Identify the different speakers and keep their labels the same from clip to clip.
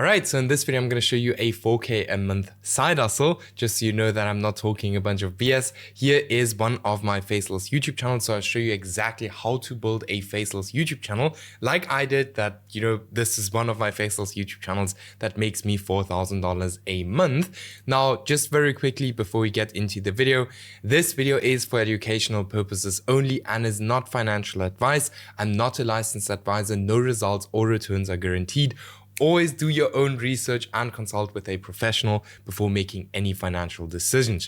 Speaker 1: Alright, so in this video, I'm going to show you a 4K a month side hustle, just so you know that I'm not talking a bunch of BS. Here is one of my faceless YouTube channels, so I'll show you exactly how to build a faceless YouTube channel like I did. That, this is one of my faceless YouTube channels that makes me $4,000 a month. Now, just very quickly before we get into the video, this video is for educational purposes only and is not financial advice. I'm not a licensed advisor, no results or returns are guaranteed. Always do your own research and consult with a professional before making any financial decisions.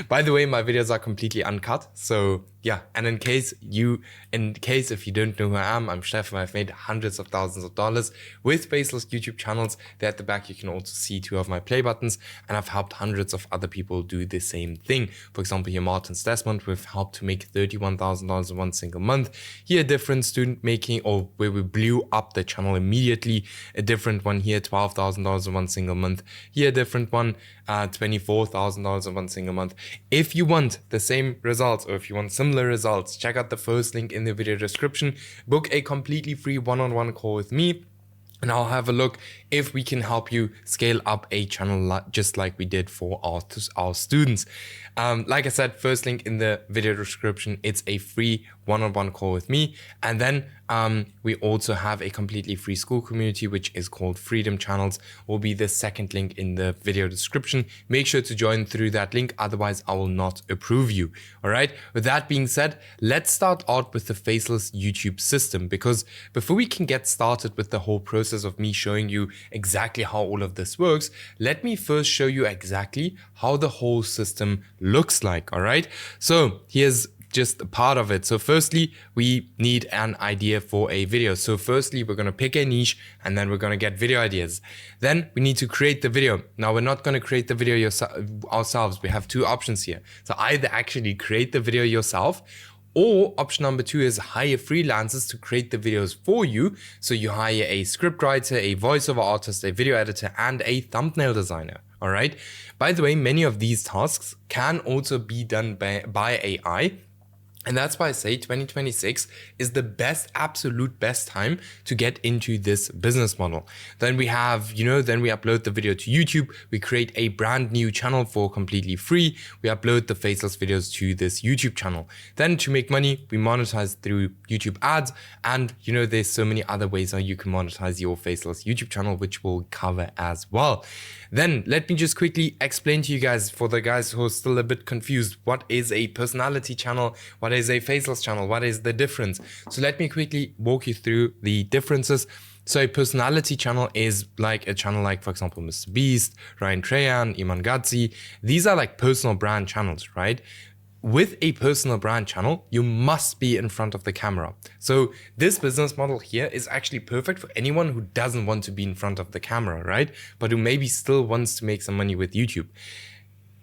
Speaker 1: By the way, my videos are completely uncut. So yeah, and in case if you don't know who I am, I'm Steffen. I've made hundreds of thousands of dollars with faceless YouTube channels. There at the back, you can also see two of my play buttons, and I've helped hundreds of other people do the same thing. For example, here Martin Stessmont, we've helped to make $31,000 in one single month. Here, a different student making, or where we blew up the channel immediately. A different one here, $12,000 in one single month. Here, a different one, $24,000 in one single month. If you want the same results, or if you want similar results, check out the first link in the video description. Book a completely free one-on-one call with me, and I'll have a look if we can help you scale up a channel just like we did for our students. Like I said, first link in the video description. It's a free one-on-one call with me. And then we also have a completely free Skool community, which is called Freedom Channels. Will be the second link in the video description. Make sure to join through that link. Otherwise, I will not approve you. All right. With that being said, let's start out with the faceless YouTube system, because before we can get started with the whole process of me showing you exactly how all of this works, let me first show you exactly how the whole system looks like. All right. So here's just a part of it. So firstly, we need an idea for a video. So firstly, we're going to pick a niche, and then we're going to get video ideas. Then we need to create the video. Now, we're not going to create the video ourselves. We have two options here. So either actually create the video yourself, or option number two is hire freelancers to create the videos for you. So you hire a scriptwriter, a voiceover artist, a video editor, and a thumbnail designer. All right. By the way, many of these tasks can also be done by AI. And that's why I say 2026 is the absolute best time to get into this business model. Then we have, then we upload the video to YouTube. We create a brand new channel for completely free. We upload the faceless videos to this YouTube channel. Then to make money, we monetize through YouTube ads. And, there's so many other ways how you can monetize your faceless YouTube channel, which we'll cover as well. Then let me just quickly explain to you guys, for the guys who are still a bit confused, what is a personality channel? What is a faceless channel? What is the difference? So let me quickly walk you through the differences. So a personality channel is like a channel like, for example, Mr. Beast, Ryan Trahan, Iman Gadzi. These are like personal brand channels, right? With a personal brand channel, you must be in front of the camera. So this business model here is actually perfect for anyone who doesn't want to be in front of the camera, right? But who maybe still wants to make some money with YouTube.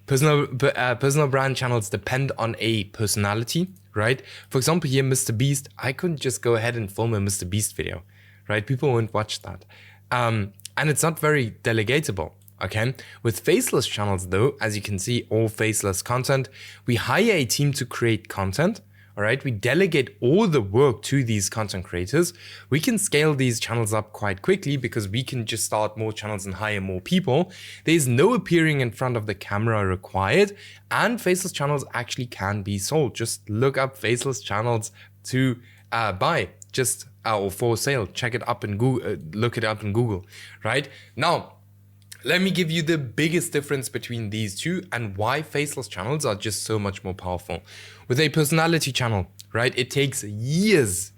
Speaker 1: Personal brand channels depend on a personality, right? For example, here, Mr. Beast, I couldn't just go ahead and film a Mr. Beast video, right? People won't watch that. And it's not very delegatable. Okay, with faceless channels though, as you can see, all faceless content, we hire a team to create content. All right, we delegate all the work to these content creators. We can scale these channels up quite quickly because we can just start more channels and hire more people. There's no appearing in front of the camera required, and faceless channels actually can be sold. Just look up faceless channels to buy, or for sale. Check it up in Google, look it up in Google, right? Now, let me give you the biggest difference between these two and why faceless channels are just so much more powerful. With a personality channel, right, it takes years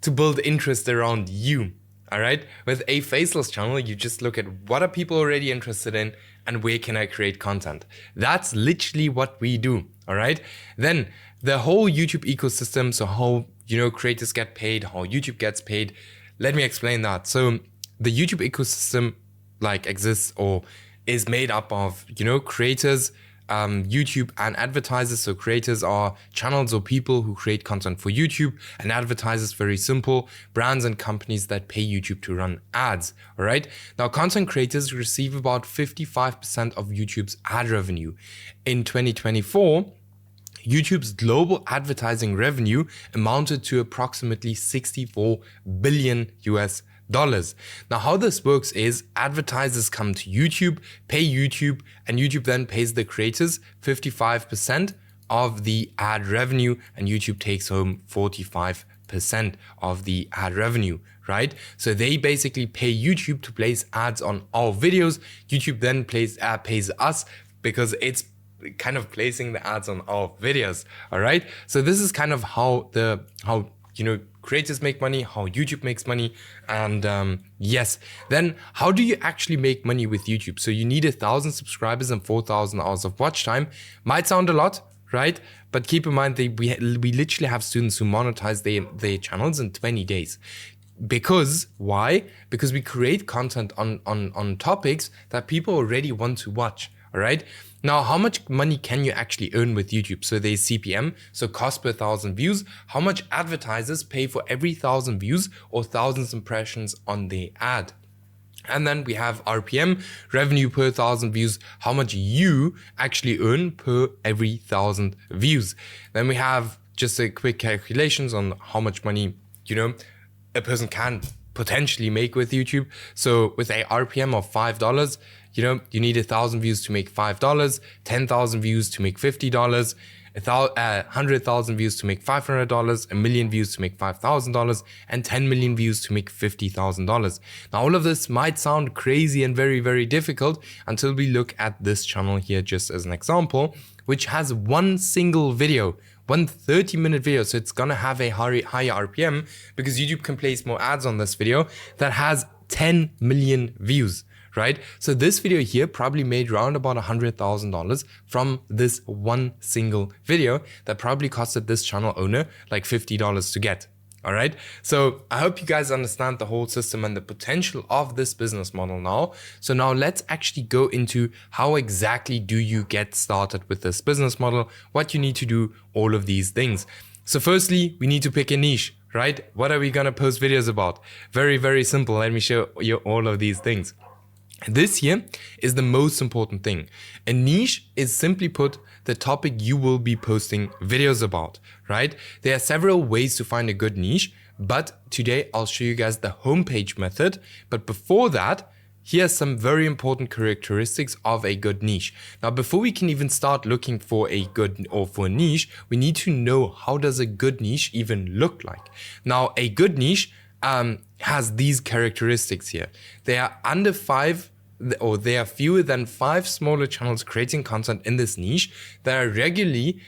Speaker 1: to build interest around you, all right? With a faceless channel, you just look at what are people already interested in and where can I create content. That's literally what we do, all right? Then the whole YouTube ecosystem, so how, creators get paid, how YouTube gets paid, let me explain that. So the YouTube ecosystem exists or is made up of, creators, YouTube and advertisers. So creators are channels or people who create content for YouTube, and advertisers, very simple, brands and companies that pay YouTube to run ads. All right. Now, content creators receive about 55% of YouTube's ad revenue. In 2024, YouTube's global advertising revenue amounted to approximately $64 billion Now, how this works is advertisers come to YouTube, pay YouTube, and YouTube then pays the creators 55% of the ad revenue, and YouTube takes home 45% of the ad revenue, right? So they basically pay YouTube to place ads on our videos. YouTube then pays us because it's kind of placing the ads on our videos. All right. So this is kind of how creators make money, how YouTube makes money. And yes, then how do you actually make money with YouTube? So you need 1,000 subscribers and 4,000 hours of watch time. Might sound a lot, right? But keep in mind that we literally have students who monetize their channels in 20 days. Because why? Because we create content on topics that people already want to watch. All right. Now, how much money can you actually earn with YouTube? So there's CPM, so cost per 1,000 views. How much advertisers pay for every 1,000 views or 1,000 impressions on the ad? And then we have RPM, revenue per 1,000 views, how much you actually earn per every 1,000 views. Then we have just a quick calculations on how much money, a person can potentially make with YouTube. So with a RPM of $5, you need 1,000 views to make $5, 10,000 views to make $50, 100,000 views to make $500, a million views to make $5,000, and 10 million views to make $50,000. Now, all of this might sound crazy and very, very difficult until we look at this channel here just as an example, which has one single video, one 30-minute video. So it's gonna have a higher RPM because YouTube can place more ads on this video that has 10 million views. Right? So this video here probably made around about $100,000 from this one single video that probably costed this channel owner like $50 to get. All right. So I hope you guys understand the whole system and the potential of this business model now. So now let's actually go into how exactly do you get started with this business model, what you need to do, all of these things. So firstly, we need to pick a niche, right? What are we going to post videos about? Very, very simple. Let me show you all of these things. This here is the most important thing. A niche is simply put the topic you will be posting videos about, right? There are several ways to find a good niche, but today I'll show you guys the homepage method. But before that, here are some very important characteristics of a good niche. Now, before we can even start looking for a good or for a niche, we need to know how does a good niche even look like. Now, a good niche has these characteristics here. They are under 5 or there are fewer than 5 smaller channels creating content in this niche that are regularly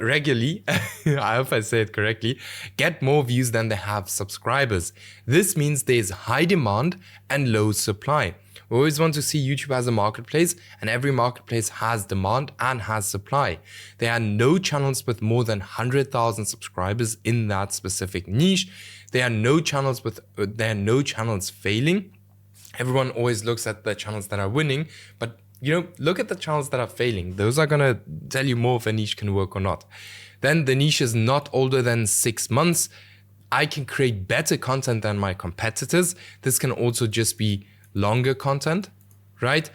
Speaker 1: regularly, I hope I say it correctly, get more views than they have subscribers. This means there's high demand and low supply. We always want to see YouTube as a marketplace, and every marketplace has demand and has supply. There are no channels with more than 100,000 subscribers in that specific niche. There are no channels failing. Everyone always looks at the channels that are winning, but look at the channels that are failing. Those are gonna tell you more if a niche can work or not. Then the niche is not older than 6 months. I can create better content than my competitors. This can also just be longer content, right?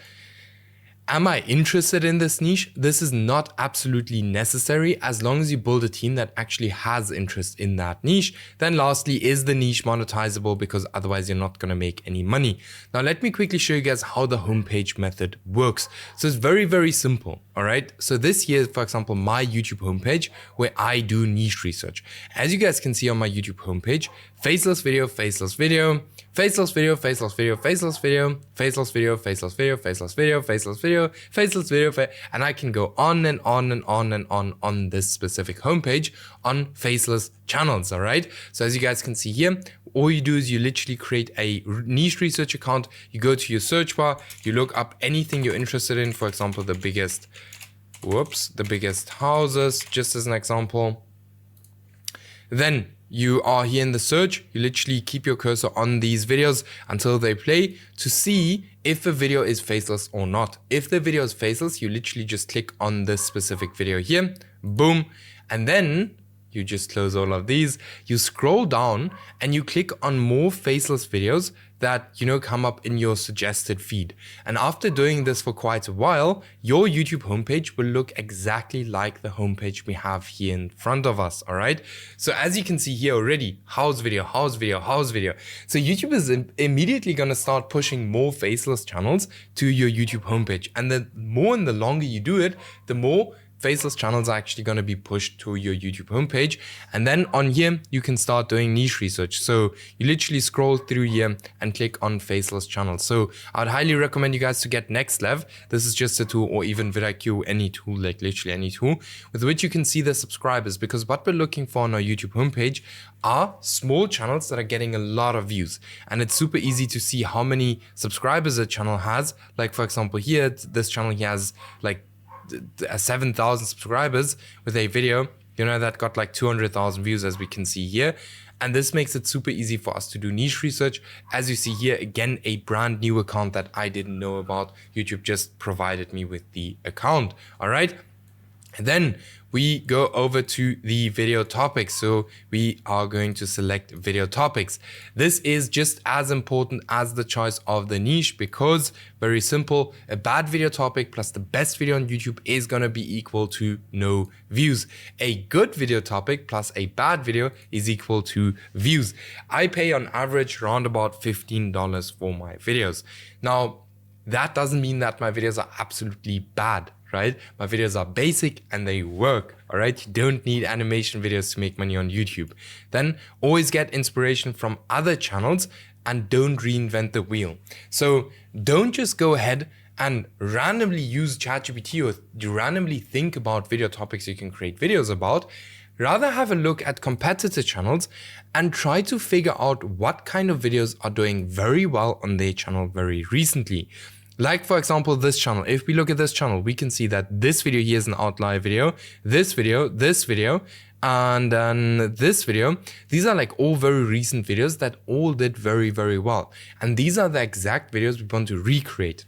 Speaker 1: Am I interested in this niche? This is not absolutely necessary as long as you build a team that actually has interest in that niche. Then lastly, is the niche monetizable? Because otherwise you're not going to make any money. Now let me quickly show you guys how the homepage method works. So it's very, very simple. All right. So this here is, for example, my YouTube homepage where I do niche research. As you guys can see on my YouTube homepage, faceless video, faceless video, faceless video, faceless video, faceless video, faceless video, faceless video, faceless video, faceless video, faceless video, and I can go on and on and on and on this specific homepage on faceless channels. All right. So as you guys can see here, all you do is you literally create a niche research account. You go to your search bar, you look up anything you're interested in. For example, the biggest houses, just as an example. Then you are here in the search, you literally keep your cursor on these videos until they play to see if a video is faceless or not. If the video is faceless, you literally just click on this specific video here, boom, and then you just close all of these, you scroll down and you click on more faceless videos that, you know, come up in your suggested feed. And after doing this for quite a while, your YouTube homepage will look exactly like the homepage we have here in front of us, all right? So as you can see here already, house video, house video, house video. So YouTube is immediately gonna start pushing more faceless channels to your YouTube homepage. And the more and the longer you do it, the more faceless channels are actually going to be pushed to your YouTube homepage. And then on here, you can start doing niche research. So you literally scroll through here and click on faceless channels. So I'd highly recommend you guys to get NextLev. This is just a tool, or even vidIQ, any tool, like literally any tool, with which you can see the subscribers, because what we're looking for on our YouTube homepage are small channels that are getting a lot of views. And it's super easy to see how many subscribers a channel has. Like for example, here, this channel here has like 7,000 subscribers with a video, you know, that got like 200,000 views, as we can see here. And this makes it super easy for us to do niche research. As you see here, again, a brand new account that I didn't know about. YouTube just provided me with the account. All right. And then we go over to the video topics. So we are going to select video topics. This is just as important as the choice of the niche, because very simple, a bad video topic plus the best video on YouTube is going to be equal to no views. A good video topic plus a bad video is equal to views. I pay on average around about $15 for my videos. Now, that doesn't mean that my videos are absolutely bad, right? My videos are basic and they work, all right? You don't need animation videos to make money on YouTube. Then always get inspiration from other channels and don't reinvent the wheel. So don't just go ahead and randomly use ChatGPT or randomly think about video topics you can create videos about. Rather have a look at competitor channels and try to figure out what kind of videos are doing very well on their channel very recently. Like for example, this channel. If we look at this channel, we can see that this video here is an outlier video, this video, and then this video. These are like all very recent videos that all did very, very well. And these are the exact videos we want to recreate.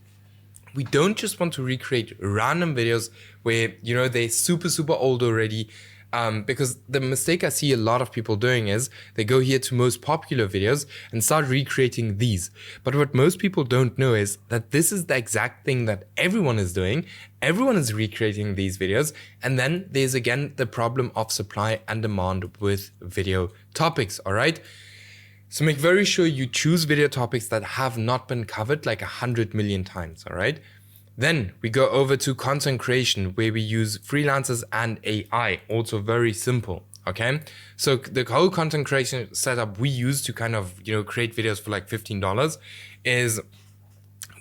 Speaker 1: We don't just want to recreate random videos where, you know, they're super, super old already. Because the mistake I see a lot of people doing is they go here to most popular videos and start recreating these. But what most people don't know is that this is the exact thing that everyone is doing. Everyone is recreating these videos. And then there's again the problem of supply and demand with video topics, all right? So make very sure you choose video topics that have not been covered like 100 million times, all right? Then we go over to content creation, where we use freelancers and AI, also very simple, okay? So the whole content creation setup we use to kind of, you know, create videos for like $15 is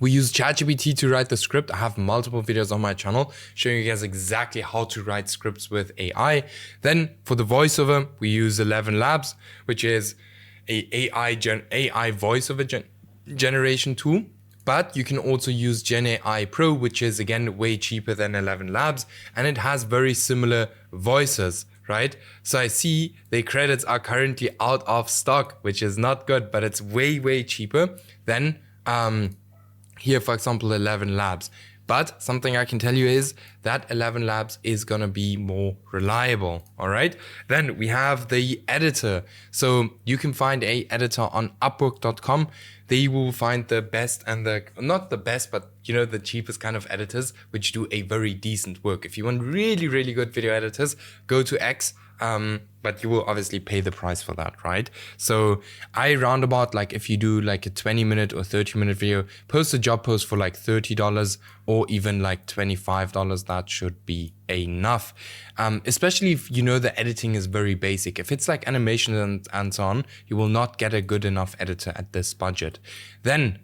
Speaker 1: we use ChatGPT to write the script. I have multiple videos on my channel showing you guys exactly how to write scripts with AI. Then for the voiceover, we use ElevenLabs, which is a AI voiceover generation tool. But you can also use GenAIPro, which is again way cheaper than ElevenLabs, and it has very similar voices, right? So I see the credits are currently out of stock, which is not good, but it's way, way cheaper than here, for example, ElevenLabs. But something I can tell you is that ElevenLabs is going to be more reliable. All right. Then we have the editor. So you can find a editor on upwork.com. There you will find the best and not the best, but you know, the cheapest kind of editors, which do a very decent work. If you want really, really good video editors, go to X. But you will obviously pay the price for that, right? So I roundabout, like if you do like a 20-minute or 30-minute video, post a job post for like $30 or even like $25, that should be enough. Especially if you know the editing is very basic. If it's like animation and so on, you will not get a good enough editor at this budget. Then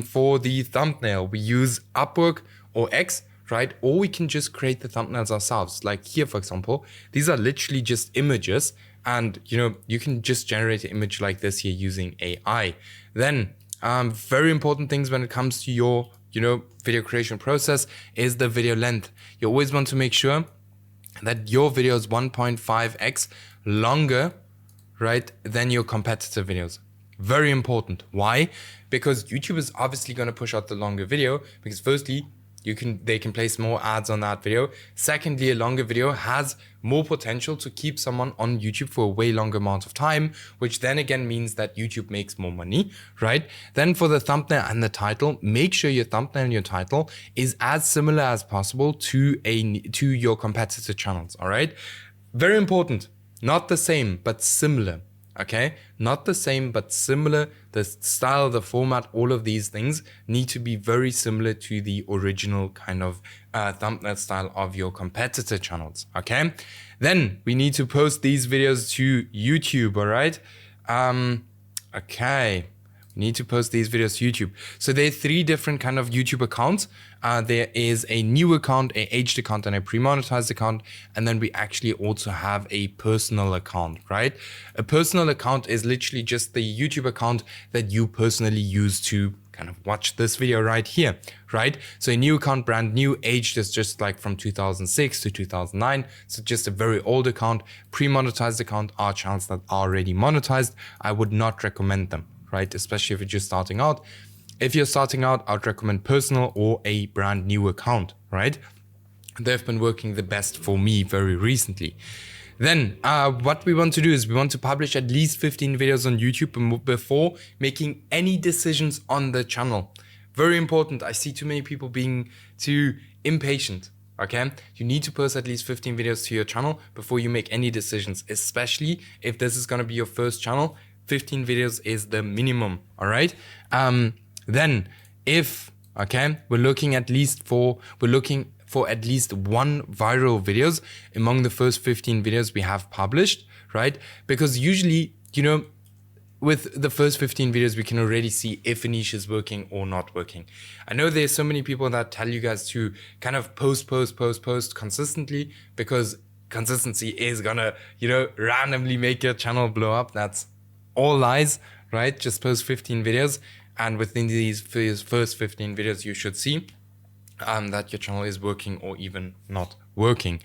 Speaker 1: for the thumbnail, we use Upwork or X, right? Or we can just create the thumbnails ourselves. Like here, for example, these are literally just images, and you know, you can just generate an image like this here using AI. Then very important things when it comes to your, you know, video creation process is the video length. You always want to make sure that your video is 1.5x longer, right, than your competitor videos. Very important. Why? Because YouTube is obviously going to push out the longer video, because firstly, they can place more ads on that video. Secondly, a longer video has more potential to keep someone on YouTube for a way longer amount of time, which then again means that YouTube makes more money, right? Then for the thumbnail and the title, make sure your thumbnail and your title is as similar as possible to your competitor channels, all right? Very important, not the same, but similar. Okay, not the same, but similar. The style, the format, all of these things need to be very similar to the original kind of thumbnail style of your competitor channels. Okay, then we need to post these videos to YouTube. All right. Okay. Need to post these videos to YouTube. So there are 3 different kind of YouTube accounts. There is a new account, a aged account, and a pre-monetized account. And then we actually also have a personal account, right? A personal account is literally just the YouTube account that you personally use to kind of watch this video right here, right? So a new account, brand new, aged is just like from 2006 to 2009. So just a very old account. Pre-monetized account are channels that are already monetized. I would not recommend them, right? Especially if you're just starting out. If you're starting out, I'd recommend personal or a brand new account, right? They've been working the best for me very recently. Then what we want to do is we want to publish at least 15 videos on YouTube before making any decisions on the channel. Very important. I see too many people being too impatient. Okay, you need to post at least 15 videos to your channel before you make any decisions, especially if this is going to be your first channel. 15 videos is the minimum, all right? Then if, okay, we're looking for at least 1 viral videos among the first 15 videos we have published, right? Because usually, you know, with the first 15 videos, we can already see if a niche is working or not working. I know there's so many people that tell you guys to kind of post consistently, because consistency is gonna, you know, randomly make your channel blow up. That's all lies, right? Just post 15 videos, and within these first 15 videos, you should see that your channel is working or even not working.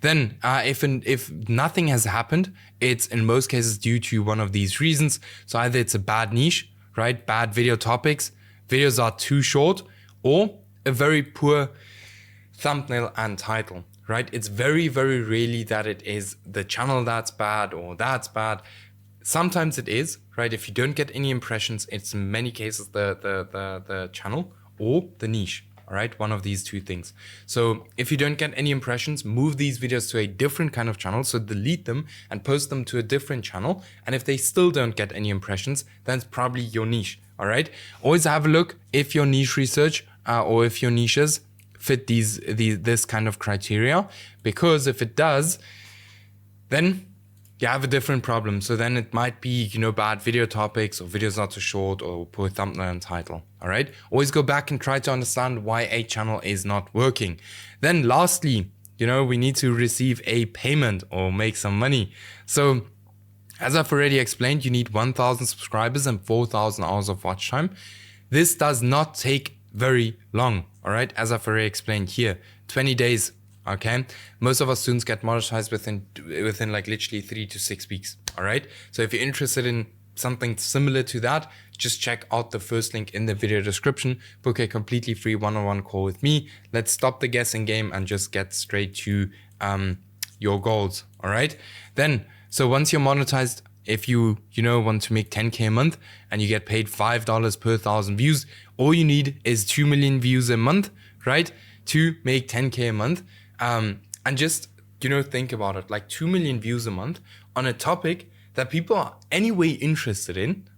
Speaker 1: Then if nothing has happened, it's in most cases due to one of these reasons. So either it's a bad niche, right? Bad video topics, videos are too short, or a very poor thumbnail and title, right? It's very, very rarely that it is the channel that's bad or that's bad. Sometimes it is, right? If you don't get any impressions, it's in many cases the channel or the niche, all right? One of these 2 things. So if you don't get any impressions, move these videos to a different kind of channel. So delete them and post them to a different channel. And if they still don't get any impressions, then it's probably your niche, all right? Always have a look if your niche research or if your niches fit this kind of criteria, because if it does, then you have a different problem. So then it might be, you know, bad video topics or videos not too short or poor thumbnail and title. All right. Always go back and try to understand why a channel is not working. Then lastly, you know, we need to receive a payment or make some money. So as I've already explained, you need 1,000 subscribers and 4,000 hours of watch time. This does not take very long. All right. As I've already explained here, 20 days. Okay, most of our students get monetized within like literally 3 to 6 weeks. All right, so if you're interested in something similar to that, just check out the first link in the video description. Book a completely free one-on-one call with me. Let's stop the guessing game and just get straight to your goals. All right, then so once you're monetized, if you want to make 10K a month and you get paid $5 per 1,000 views, all you need is 2 million views a month, right, to make 10K a month. And just, think about it, like 2 million views a month on a topic that people are anyway interested in.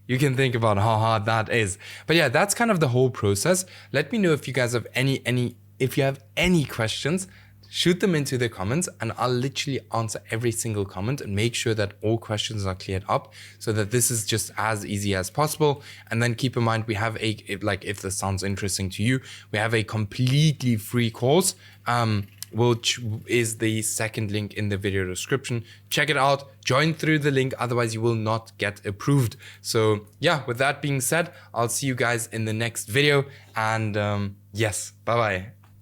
Speaker 1: You can think about how hard that is. But yeah, that's kind of the whole process. Let me know if you guys have any questions. Shoot them into the comments and I'll literally answer every single comment and make sure that all questions are cleared up so that this is just as easy as possible. And then keep in mind, we have if this sounds interesting to you, we have a completely free course, which is the second link in the video description. Check it out, join through the link, otherwise you will not get approved. So yeah, with that being said, I'll see you guys in the next video and yes, bye-bye.